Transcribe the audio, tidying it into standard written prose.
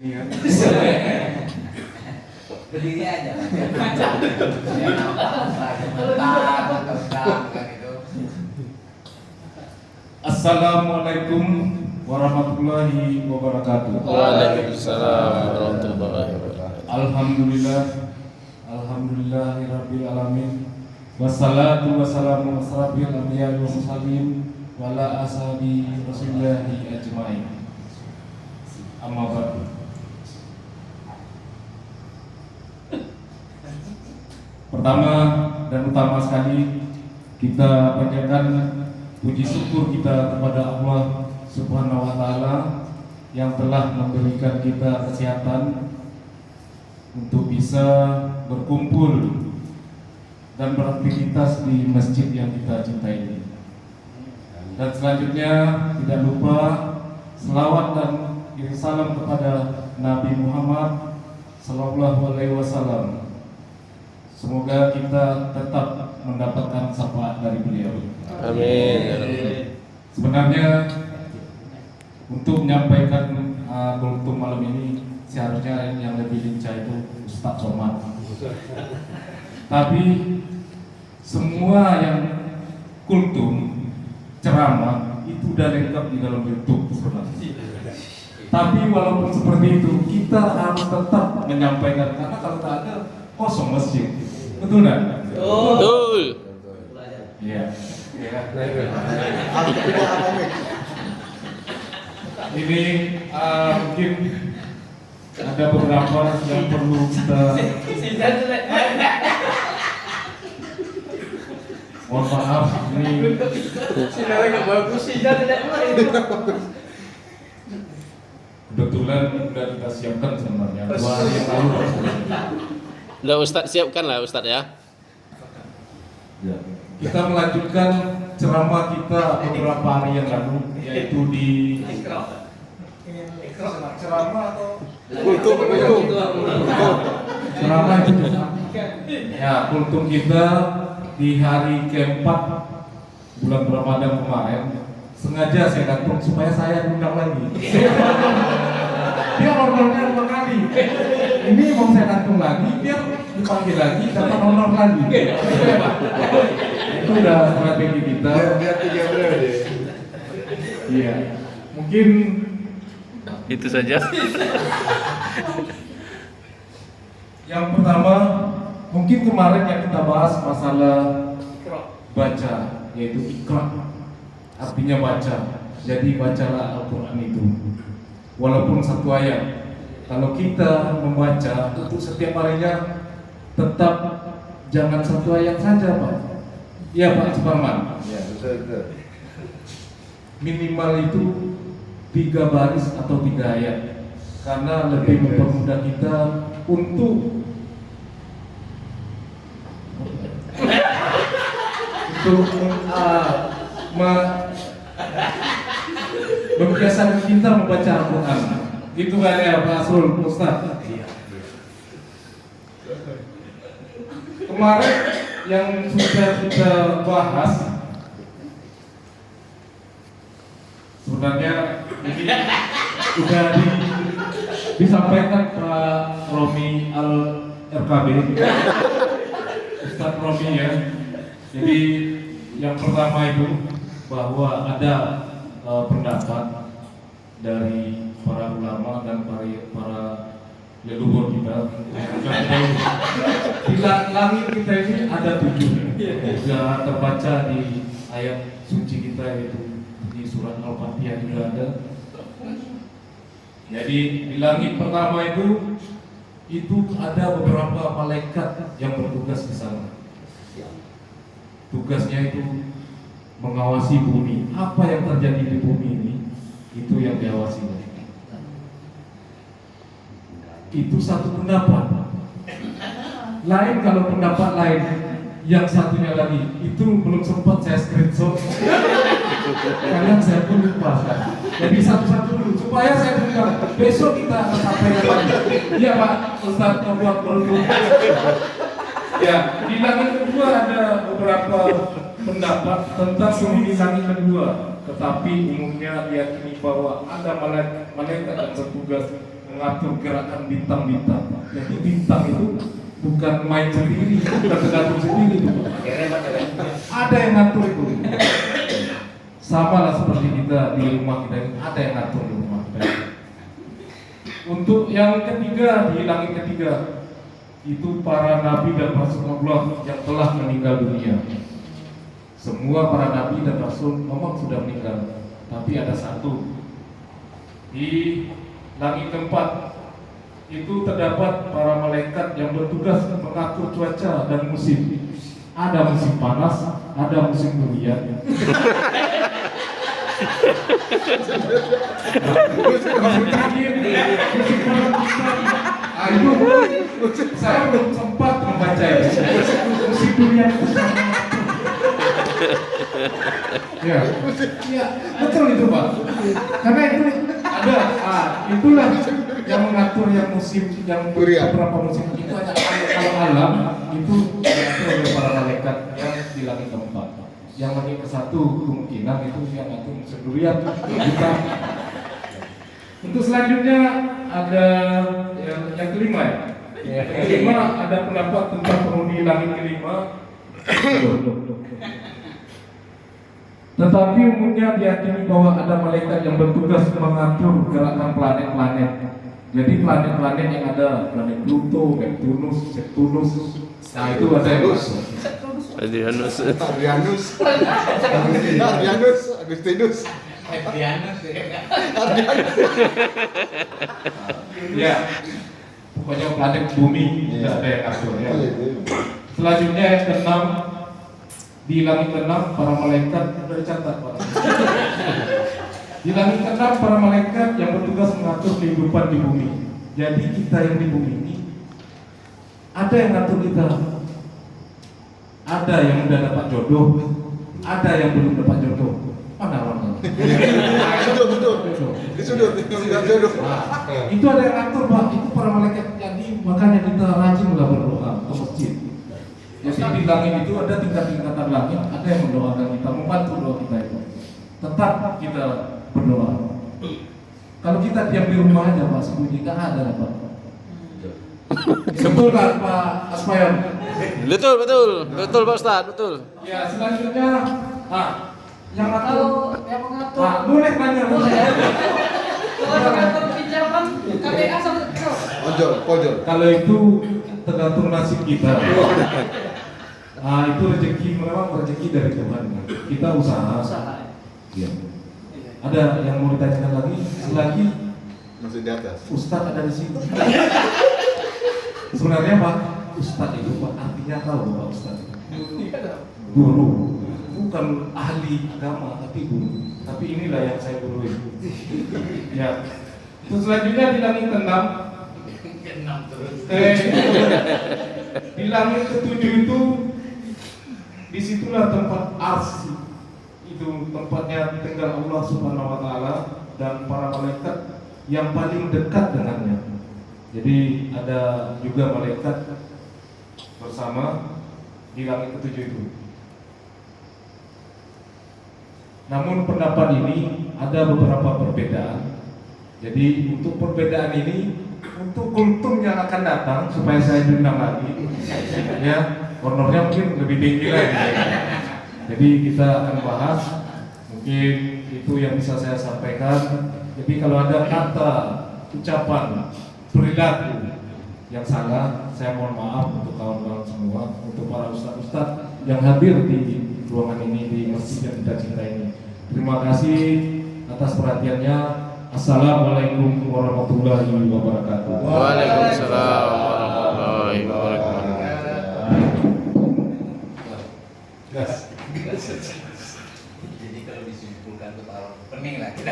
Iya. Berdiri aja. Ya apa-apa, gitu. Assalamualaikum warahmatullahi wabarakatuh. Waalaikumsalam warahmatullahi wabarakatuh. Alhamdulillahirabbil alamin. Wassalatu wassalamu asrafil anbiya'i wal mursalin wa ala ashabi rasulillahi ajmain. Amma ba'du. Pertama dan utama sekali kita panjatkan puji syukur kita kepada Allah Subhanahu wa taala yang telah memberikan kita kesehatan untuk bisa berkumpul dan beraktivitas di masjid yang kita cintai ini. Dan selanjutnya tidak lupa selawat dan kirim salam kepada Nabi Muhammad Sallallahu Alaihi Wasallam. Semoga kita tetap mendapatkan syafaat dari beliau. Amin. Sebenarnya untuk menyampaikan kultum malam ini seharusnya yang lebih lincah itu Ustadz Somad. Tapi semua yang kultum ceramah itu udah lengkap di dalam YouTube sebenarnya. Tapi walaupun seperti itu kita harus tetap menyampaikan karena kalau tak ada kosong masjid. Betul nggak? Betul. Iya. Ini mungkin ada beberapa yang perlu kita. Mohon maaf, ini kebetulan sudah kita siapkan sebenarnya 2 hari yang lalu. Udah Ustadz siapkan lah Ustadz ya. Ya. Kita melanjutkan ceramah kita beberapa hari yang lalu, yaitu di ceramah atau ceramah itu ya kultum kita di hari keempat bulan Ramadan kemarin. Sengaja saya gantung supaya saya diundang lagi. Dia honornya 2 kali. Ini mau saya gantung lagi, biar dipanggil lagi, dapat honor lagi. Itu udah strategi kita. Biar 3 periode. Iya. Mungkin Itu saja. yang pertama, mungkin kemarin yang kita bahas masalah baca, yaitu ikra. Artinya baca. Jadi bacalah Al-Quran itu. Walaupun 1 ayat. Kalau kita membaca untuk setiap harinya, tetap jangan 1 ayat saja, Pak. Iya, Pak Suparman. Ya, betul. Minimal itu 3 baris atau 3 ayat, karena lebih mempermudah kita untuk membiasakan kita membaca Al-Quran. Itu kan ya Pak Asrul, Ustaz. Kemarin yang sudah kita bahas sebenarnya ini sudah disampaikan Pak Romi Al-RKB, Ustaz Romi ya. Jadi yang pertama itu bahwa ada pendapat dari para ulama dan para leluhur kita. Di langit kita ini ada 7, sudah terbaca di ayat suci kita, yaitu di surat Al-Fatihah juga ada. Jadi di langit pertama itu ada beberapa malaikat yang bertugas di sana. Tugasnya itu mengawasi bumi. Apa yang terjadi di bumi ini, itu yang diawasi. Itu satu pendapat. Lain kalau pendapat lain, yang satunya lagi itu belum sempat saya screenshot. Kadang saya pun lupa. Jadi satu-satu dulu supaya saya dengar. Besok kita akan sampaikan lagi. Iya Pak Ustaz Nobuat Beruntung. Ya, di langit kedua ada beberapa pendapat tentang penghuni langit kedua. Tetapi umumnya diyakini bahwa ada malaikat yang bertugas mengatur gerakan bintang-bintang. Jadi bintang itu bukan main sendiri, bukan tergantung sendiri. Akhirnya baca Ada yang ngatur itu. Sama lah seperti kita di rumah kita ini, ada yang ngatur di rumah kita. Untuk yang ketiga, di langit ketiga, itu para nabi dan rasul Allah yang telah meninggal dunia. Semua para nabi dan rasul memang sudah meninggal, tapi ada satu di langit keempat itu terdapat para malaikat yang bertugas mengatur cuaca dan musim. Ada musim panas, ada musim hujan. Saya belum sempat membaca itu. Musim durian itu sama. Ya, ya, betul itu Pak. Karena itu ada, itulah yang mengatur yang musim, yang Durian. beberapa musim itu ada kalau alam itu diatur oleh para malaikat yang di langit keempat. Yang langit ke satu kemungkinan itu yang ngatur musim durian kita. Untuk selanjutnya ada yang kelima ya. Yang kelima ada pendapat tentang penghuni langit kelima. Tetapi umumnya diyakini bahwa ada malaikat yang bertugas mengatur gerakan planet-planet. Jadi planet-planet yang ada planet Pluto, Neptunus, Septunus. Nah itu ada yang masuk. Adrianus. Adrianus. Adrianus. Agustinus. Ya, pokoknya planet bumi tidak ada yang ngatur ya. Selanjutnya yang keenam, di langit keenam para malaikat sudah dicatat Pak. Di langit keenam para malaikat yang bertugas mengatur kehidupan di bumi. Jadi kita yang di bumi ini ada yang ngatur kita. Ada yang udah dapat jodoh, ada yang belum dapat jodoh. Mana orangnya? Betul. Di sudut, enggak jodoh. Itu ada yang ngatur Pak. Itu para malaikat. Jadi makanya kita rajinlah berdoa ke masjid. Jadi di langit itu ada tingkat-tingkatan langit, ada yang mendoakan kita, membantu doa kita itu. Tetap kita berdoa. Kalau kita diam di rumah aja Pak, sembunyi nggak ada Pak. Betul kan Pak Asmayan? Betul Pak Ustaz, betul. Ya selanjutnya, yang ngatur, Kalau yang mengatur, boleh nanya boleh. kalau yang mengatur pinjaman KPA sama Pojol. Kalau itu tergantung nasib kita. Itu rezeki, memang rezeki dari Tuhan. Kita usaha. Ya. Ada yang mau ditanyakan lagi? Selagi Masih di atas. Ustadz ada di sini. Sebenarnya Pak Ustadz itu Pak artinya tahu Pak Ustadz. Guru, bukan ahli agama tapi guru. Tapi inilah yang saya gurui. Ya. Terus selanjutnya di langit keenam. Di langit ketujuh itu disitulah tempat ars, itu tempatnya tinggal Allah Subhanahu Wa Taala dan para malaikat yang paling dekat dengannya. Jadi ada juga malaikat bersama di langit ketujuh itu. Namun pendapat ini ada beberapa perbedaan. Jadi untuk perbedaan ini, untuk kultum yang akan datang supaya saya diundang lagi, ya honornya mungkin lebih tinggi lagi. Jadi kita akan bahas, mungkin itu yang bisa saya sampaikan. Jadi kalau ada kata, ucapan, perilaku yang salah, saya mohon maaf untuk kawan-kawan semua, untuk para ustadz-ustadz yang hadir di ruangan ini, di masjid yang kita cintai ini. Terima kasih atas perhatiannya. Assalamualaikum warahmatullahi wabarakatuh. Waalaikumsalam warahmatullahi wabarakatuh. Jadi kalau disimpulkan tuh taruh pening lah kita.